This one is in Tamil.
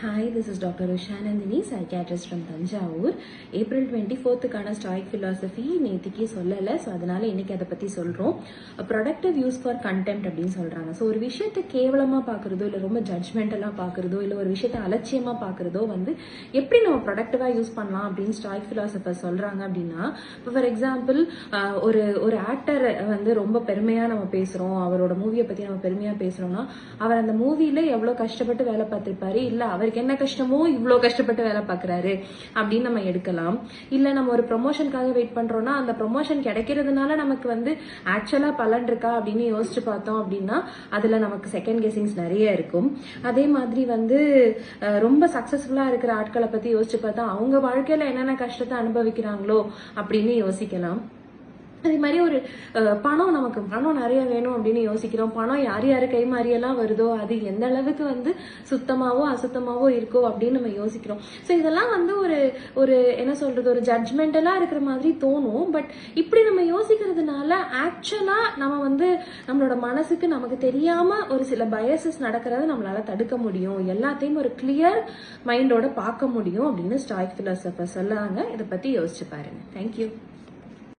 Hi, this is Dr. Usha Nandini, psychiatrist from Tanjavur. April 24th stoic philosophy நேத்திக்கு சொல்லலை. ஸோ அதனால இன்னைக்கு அதை பற்றி சொல்கிறோம். ப்ரொடக்டிவ் யூஸ் ஃபார் கண்டெம்ட் அப்படின்னு சொல்கிறாங்க. ஸோ ஒரு விஷயத்தை கேவலமாக பார்க்குறதோ இல்லை ரொம்ப ஜட்ஜ்மெண்டலாக பார்க்குறதோ இல்லை ஒரு விஷயத்தை அலட்சியமாக பார்க்குறதோ எப்படி நம்ம ப்ரொடக்டிவாக யூஸ் பண்ணலாம் அப்படின்னு ஸ்டாய்க் ஃபிலாசபர் சொல்கிறாங்க அப்படின்னா, இப்போ ஃபார் எக்ஸாம்பிள் ஒரு ஆக்டர் ரொம்ப பெருமையாக நம்ம பேசுகிறோம், அவரோட மூவியை பற்றி நம்ம பெருமையாக பேசுகிறோம்னா அவர் அந்த மூவியில் எவ்வளோ கஷ்டப்பட்டு வேலை பார்த்துருப்பாரு, இல்லை அவருக்கு என்ன கஷ்டமோ இவ்வளோ கஷ்டப்பட்டு வேலை பார்க்குறாரு அப்படின்னு நம்ம எடுக்கலாம். இல்லை நம்ம ஒரு ப்ரொமோஷனுக்காக வெயிட் பண்றோம்னா அந்த ப்ரொமோஷன் கிடைக்கிறதுனால நமக்கு ஆக்சுவலா பலன் இருக்கா அப்படின்னு யோசிச்சு பார்த்தோம் அப்படின்னா அதுல நமக்கு செகண்ட் கெஸிங்ஸ் நிறைய இருக்கும். அதே மாதிரி ரொம்ப சக்சஸ்ஃபுல்லா இருக்கிற ஆட்களை பத்தி யோசிச்சு பார்த்தா அவங்க வாழ்க்கையில என்னென்ன கஷ்டத்தை அனுபவிக்கிறாங்களோ அப்படின்னு யோசிக்கலாம். அதே மாதிரி ஒரு நமக்கு பணம் நிறைய வேணும் அப்படின்னு யோசிக்கிறோம். பணம் யார் யாரு கை மாறியெல்லாம் வருதோ அது எந்த அளவுக்கு சுத்தமாவோ அசுத்தமாவோ இருக்கோ அப்படின்னு நம்ம யோசிக்கிறோம். ஸோ இதெல்லாம் ஒரு என்ன சொல்றது, ஒரு ஜட்ஜ்மெண்டலா இருக்கிற மாதிரி தோணும். பட் இப்படி நம்ம யோசிக்கிறதுனால ஆக்சுவலா நம்ம நம்மளோட மனசுக்கு நமக்கு தெரியாம ஒரு சில பயசஸ் நடக்கிறத நம்மளால தடுக்க முடியும், எல்லாத்தையும் ஒரு கிளியர் மைண்டோட பார்க்க முடியும் அப்படின்னு ஸ்டாய்க் பிலாசபர் சொல்லாங்க. இதை பத்தி யோசிச்சு பாருங்க. தேங்க்யூ.